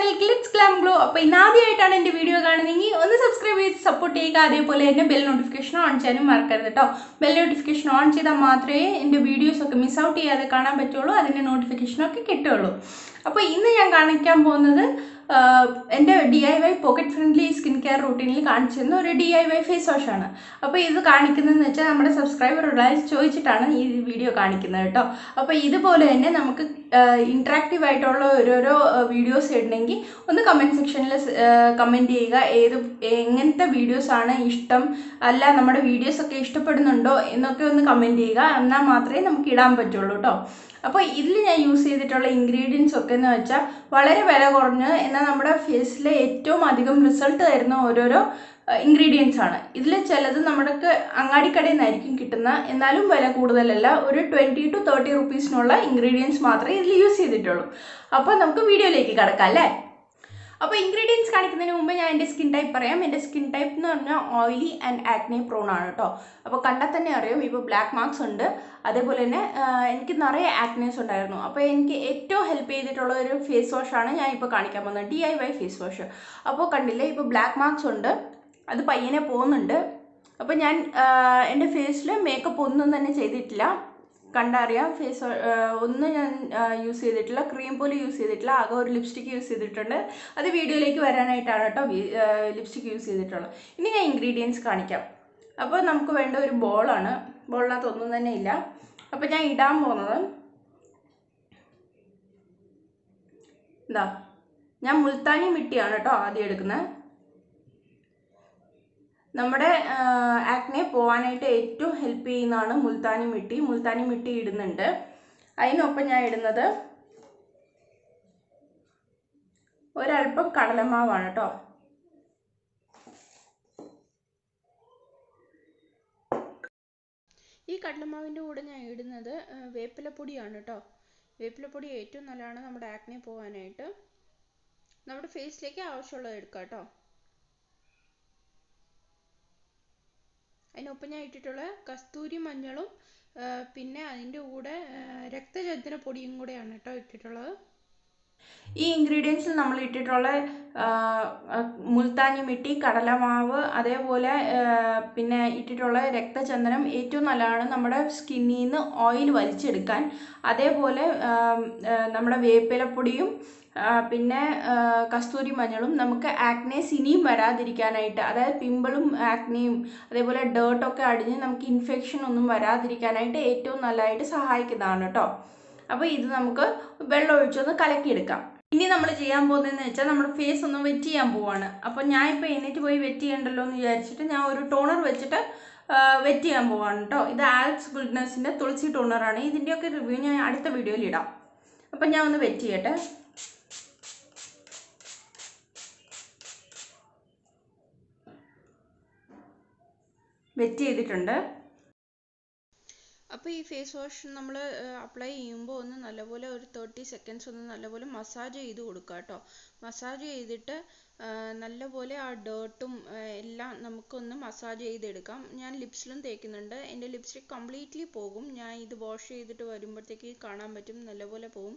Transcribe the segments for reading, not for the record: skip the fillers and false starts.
channel Glitz Glam Glow. അപ്പോൾ ഇന്നാദ്യമായിട്ടാണ് എൻ്റെ video കാണുന്നതെങ്കിൽ ഒന്ന് സബ്സ്ക്രൈബ് ചെയ്ത് സപ്പോർട്ട് ചെയ്യുക. അതേപോലെ തന്നെ ബെൽ നോട്ടിഫിക്കേഷൻ ഓൺ ചെയ്യാനും മറക്കരുത് കേട്ടോ. ബെൽ നോട്ടിഫിക്കേഷൻ ഓൺ ചെയ്താൽ മാത്രമേ എൻ്റെ വീഡിയോസ് ഒക്കെ മിസ് ഔട്ട് ചെയ്യാതെ കാണാൻ പറ്റുള്ളൂ, അതിൻ്റെ നോട്ടിഫിക്കേഷനൊക്കെ കിട്ടുള്ളൂ. അപ്പോൾ ഇന്ന് ഞാൻ കാണിക്കാൻ പോകുന്നത് എൻ്റെ DIY pocket friendly skin care റൂട്ടീനിൽ കാണിച്ചിരുന്ന ഒരു DIY ഫേസ് വാഷാണ്. അപ്പോൾ ഇത് കാണിക്കുന്നതെന്ന് വെച്ചാൽ നമ്മുടെ സബ്സ്ക്രൈബറുകളായി ചോദിച്ചിട്ടാണ് ഈ വീഡിയോ കാണിക്കുന്നത് കേട്ടോ. അപ്പോൾ ഇതുപോലെ തന്നെ നമുക്ക് ഇൻട്രാക്റ്റീവ് ആയിട്ടുള്ള ഓരോരോ വീഡിയോസ് ഇടണമെങ്കിൽ ഒന്ന് കമൻറ്റ് സെക്ഷനിൽ കമൻറ്റ് ചെയ്യുക. എങ്ങനത്തെ വീഡിയോസാണ് ഇഷ്ടം, അല്ല നമ്മുടെ വീഡിയോസൊക്കെ ഇഷ്ടപ്പെടുന്നുണ്ടോ എന്നൊക്കെ ഒന്ന് കമൻറ്റ് ചെയ്യുക. എന്നാൽ മാത്രമേ നമുക്ക് ഇടാൻ പറ്റുള്ളൂ കേട്ടോ. അപ്പോൾ ഇതിൽ ഞാൻ യൂസ് ചെയ്തിട്ടുള്ള ഇൻഗ്രീഡിയൻസ് ഒക്കെ എന്ന് വെച്ചാൽ വളരെ വില കുറഞ്ഞ് എന്നാൽ നമ്മുടെ ഫേസിലെ ഏറ്റവും അധികം റിസൾട്ട് തരുന്ന ഓരോരോ ഇൻഗ്രീഡിയൻസ് ആണ്. ഇതിൽ ചിലത് നമ്മുടെ അങ്ങാടിക്കടയിൽ നിന്നായിരിക്കും കിട്ടുന്ന, എന്നാലും വില കൂടുതലല്ല. ഒരു 20 to 30 റുപ്പീസിനുള്ള ഇൻഗ്രീഡിയൻസ് മാത്രമേ ഇതിൽ യൂസ് ചെയ്തിട്ടുള്ളൂ. അപ്പോൾ നമുക്ക് വീഡിയോയിലേക്ക് കിടക്കാം അല്ലേ. അപ്പോൾ ഇൻഗ്രീഡിയൻസ് കാണിക്കുന്നതിന് മുമ്പ് ഞാൻ എൻ്റെ സ്കിൻ ടൈപ്പ് പറയാം. എൻ്റെ സ്കിൻ ടൈപ്പ് എന്ന് പറഞ്ഞാൽ ഓയിലി ആൻഡ് ആക്നെ പ്രോൺ ആണ് കേട്ടോ. അപ്പോൾ കണ്ടാൽ തന്നെ അറിയാം, ഇപ്പോൾ ബ്ലാക്ക് മാർക്സ് ഉണ്ട്, അതേപോലെ തന്നെ എനിക്ക് നിറയെ ആക്നേസ് ഉണ്ടായിരുന്നു. അപ്പോൾ എനിക്ക് ഏറ്റവും ഹെൽപ്പ് ചെയ്തിട്ടുള്ള ഒരു ഫേസ് വാഷാണ് ഞാൻ ഇപ്പോൾ കാണിക്കാൻ പോകുന്നത്, DIY ഫേസ് വാഷ്. അപ്പോൾ കണ്ടില്ലേ, ഇപ്പോൾ ബ്ലാക്ക് മാർക്സ് ഉണ്ട്, അത് പയ്യനെ പോകുന്നുണ്ട്. അപ്പോൾ ഞാൻ എൻ്റെ ഫേസിൽ മേക്കപ്പ് ഒന്നും തന്നെ ചെയ്തിട്ടില്ല, കണ്ടറിയാം. ഫേസ് ഒന്നും ഞാൻ യൂസ് ചെയ്തിട്ടില്ല, ക്രീം പോലും യൂസ് ചെയ്തിട്ടില്ല. ആകെ ഒരു ലിപ്സ്റ്റിക്ക് യൂസ് ചെയ്തിട്ടുണ്ട്, അത് വീഡിയോയിലേക്ക് വരാനായിട്ടാണ് കേട്ടോ ലിപ്സ്റ്റിക്ക് യൂസ് ചെയ്തിട്ടുള്ളത്. ഇനി ഞാൻ ഇൻഗ്രീഡിയൻസ് കാണിക്കാം. അപ്പോൾ നമുക്ക് വേണ്ട ഒരു ബോളാണ്, ബോളിനകത്ത് ഒന്നും തന്നെ ഇല്ല. അപ്പോൾ ഞാൻ ഇടാൻ പോകുന്നത് എന്താ, ഞാൻ മുൾത്താനി മിട്ടിയാണ് കേട്ടോ ആദ്യം എടുക്കുന്നത്. നമ്മുടെ ആക്നെ പോകാനായിട്ട് ഏറ്റവും ഹെൽപ്പ് ചെയ്യുന്നതാണ് മുൾത്താനി മിട്ടി. മുൾത്താനി മിട്ടി ഇടുന്നുണ്ട്. അതിനൊപ്പം ഞാൻ ഇടുന്നത് ഒരല്പം കടലമാവാണ് കേട്ടോ. ഈ കടലമാവിൻ്റെ കൂടെ ഞാൻ ഇടുന്നത് വേപ്പിലപ്പൊടിയാണ് കേട്ടോ. വേപ്പിലപ്പൊടി ഏറ്റവും നല്ലതാണ് നമ്മുടെ ആക്നെ പോകാനായിട്ട്. നമ്മുടെ ഫേസിലേക്ക് ആവശ്യമുള്ളത് എടുക്കാം കേട്ടോ. അതിനൊപ്പം ഞാൻ ഇട്ടിട്ടുള്ള കസ്തൂരി മഞ്ഞളും പിന്നെ അതിൻ്റെ കൂടെ രക്തചന്ദന പൊടിയും കൂടെയാണ് കേട്ടോ ഇട്ടിട്ടുള്ളത്. ഈ ഇൻഗ്രീഡിയൻസിൽ നമ്മൾ ഇട്ടിട്ടുള്ള മുൾത്താനി മിട്ടി, കടലമാവ്, അതേപോലെ പിന്നെ ഇട്ടിട്ടുള്ള രക്തചന്ദനം ഏറ്റവും നല്ലതാണ് നമ്മുടെ സ്കിന്നിൽ നിന്ന് ഓയിൽ വലിച്ചെടുക്കാൻ. അതേപോലെ നമ്മുടെ വേപ്പിലപ്പൊടിയും പിന്നെ കസ്തൂരി മഞ്ഞളും നമുക്ക് ആക്നേസ് ഇനിയും വരാതിരിക്കാനായിട്ട്, അതായത് പിമ്പിളും ആക്നെയും അതേപോലെ ഡേർട്ടൊക്കെ അടിഞ്ഞ് നമുക്ക് ഇൻഫെക്ഷൻ ഒന്നും വരാതിരിക്കാനായിട്ട് ഏറ്റവും നല്ലതായിട്ട് സഹായിക്കുന്നതാണ് കേട്ടോ. അപ്പോൾ ഇത് നമുക്ക് വെള്ളം ഒഴിച്ചൊന്ന് കലക്കിയെടുക്കാം. ഇനി നമ്മൾ ചെയ്യാൻ പോകുന്നതെന്ന് വെച്ചാൽ നമ്മുടെ ഫേസ് ഒന്ന് വെറ്റ് ചെയ്യാൻ പോവാണ്. അപ്പോൾ ഞാൻ ഇപ്പോൾ എണീറ്റ് പോയി വെറ്റ് ചെയ്യണ്ടല്ലോ എന്ന് വിചാരിച്ചിട്ട് ഞാൻ ഒരു ടോണർ വെച്ചിട്ട് വെറ്റ് ചെയ്യാൻ പോവാണ് കേട്ടോ. ഇത് ആൽസ് ഗുഡ്നസിൻ്റെ തുളസി ടോണറാണ്. ഇതിൻ്റെയൊക്കെ റിവ്യൂ ഞാൻ അടുത്ത വീഡിയോയിൽ ഇടാം. അപ്പം ഞാൻ ഒന്ന് വെറ്റ് ചെയ്യട്ടെ. വെറ്റ് ചെയ്തിട്ടുണ്ട്. അപ്പോൾ ഈ ഫേസ് വാഷ് നമ്മൾ അപ്ലൈ ചെയ്യുമ്പോൾ ഒന്ന് നല്ലപോലെ ഒരു 30 സെക്കൻഡ്സ് ഒന്ന് നല്ലപോലെ മസാജ് ചെയ്ത് കൊടുക്കുക കേട്ടോ. മസാജ് ചെയ്തിട്ട് നല്ലപോലെ ആ ഡേർട്ടും എല്ലാം നമുക്കൊന്ന് മസാജ് ചെയ്തെടുക്കാം. ഞാൻ ലിപ്സിലും തേക്കുന്നുണ്ട്. എൻ്റെ ലിപ്സ്റ്റിക് കംപ്ലീറ്റ്ലി പോകും. ഞാൻ ഇത് വാഷ് ചെയ്തിട്ട് വരുമ്പോഴത്തേക്ക് കാണാൻ പറ്റും, നല്ലപോലെ പോകും.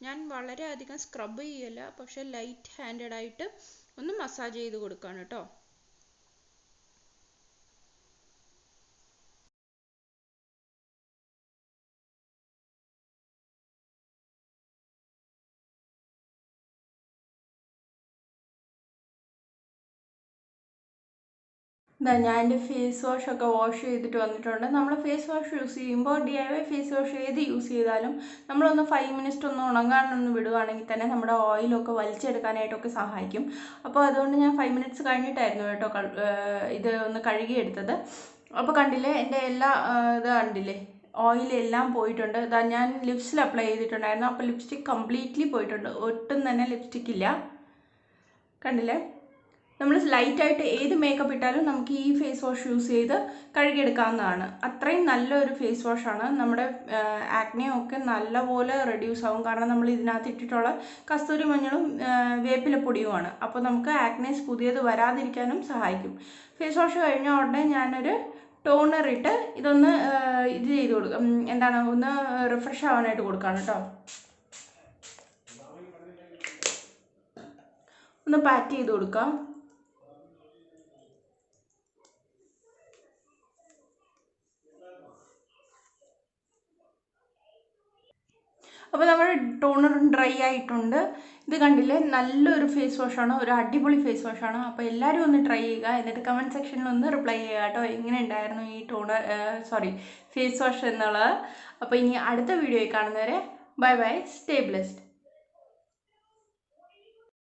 ഞാൻ വളരെ അധികം സ്ക്രബ് ചെയ്യല്ല, പക്ഷേ ലൈറ്റ് ഹാൻഡഡ് ആയിട്ട് ഒന്ന് മസാജ് ചെയ്ത് കൊടുക്കുകയാണ് കേട്ടോ. ഞാൻ എൻ്റെ ഫേസ് വാഷൊക്കെ വാഷ് ചെയ്തിട്ട് വന്നിട്ടുണ്ട്. നമ്മൾ ഫേസ് വാഷ് യൂസ് ചെയ്യുമ്പോൾ DIY ഫേസ് വാഷ് ഏത് യൂസ് ചെയ്താലും നമ്മളൊന്ന് 5 മിനിറ്റ് ഒന്ന് ഉണങ്ങാനൊന്ന് വിടുകയാണെങ്കിൽ തന്നെ നമ്മുടെ ഓയിലൊക്കെ വലിച്ചെടുക്കാനായിട്ടൊക്കെ സഹായിക്കും. അപ്പോൾ അതുകൊണ്ട് ഞാൻ 5 മിനിറ്റ്സ് കഴിഞ്ഞിട്ടായിരുന്നു കേട്ടോ ഇത് ഒന്ന് കഴുകിയെടുത്തത്. അപ്പോൾ കണ്ടില്ലേ, എൻ്റെ എല്ലാ ഇത് കണ്ടില്ലേ, ഓയിലെല്ലാം പോയിട്ടുണ്ട്. ഇതാ ഞാൻ ലിപ്സിൽ അപ്ലൈ ചെയ്തിട്ടുണ്ടായിരുന്നു. അപ്പോൾ ലിപ്സ്റ്റിക് കംപ്ലീറ്റ്ലി പോയിട്ടുണ്ട്, ഒട്ടും തന്നെ ലിപ്സ്റ്റിക് ഇല്ല. കണ്ടില്ലേ, നമ്മൾ ലൈറ്റായിട്ട് ഏത് മേക്കപ്പ് ഇട്ടാലും നമുക്ക് ഈ ഫേസ് വാഷ് യൂസ് ചെയ്ത് കഴുകിയെടുക്കാവുന്നതാണ്. അത്രയും നല്ലൊരു ഫേസ് വാഷാണ്. നമ്മുടെ ആക്നെയൊക്കെ നല്ലപോലെ റെഡ്യൂസ് ആവും, കാരണം നമ്മൾ ഇതിനകത്ത് ഇട്ടിട്ടുള്ള കസ്തൂരി മഞ്ഞളും വേപ്പിലപ്പൊടിയുമാണ്. അപ്പോൾ നമുക്ക് ആക്നേസ് പുതിയത് വരാതിരിക്കാനും സഹായിക്കും. ഫേസ് വാഷ് കഴിഞ്ഞ ഉടനെ ഞാനൊരു ടോണർ ഇട്ട് ഇതൊന്ന് ഇത് ചെയ്ത് കൊടുക്കാം, എന്താണ്, ഒന്ന് റിഫ്രഷ് ആവാനായിട്ട് കൊടുക്കുകയാണ് കേട്ടോ. ഒന്ന് പാറ്റ് ചെയ്ത് കൊടുക്കാം. അപ്പോൾ നമ്മുടെ ടോണർ ഡ്രൈ ആയിട്ടുണ്ട്. ഇത് കണ്ടില്ലേ, നല്ലൊരു ഫേസ് വാഷാണ്, ഒരു അടിപൊളി ഫേസ് വാഷാണ്. അപ്പോൾ എല്ലാവരും ഒന്ന് ട്രൈ ചെയ്യുക, എന്നിട്ട് കമൻറ്റ് സെക്ഷനിൽ ഒന്ന് റിപ്ലൈ ചെയ്യുക കേട്ടോ, എങ്ങനെ ഉണ്ടായിരുന്നു ഈ ഫേസ് വാഷ് എന്നുള്ളത്. അപ്പോൾ ഇനി അടുത്ത വീഡിയോയിൽ കാണുന്നവരെ ബൈ ബൈ, സ്റ്റേ ബ്ലെസ്ഡ്.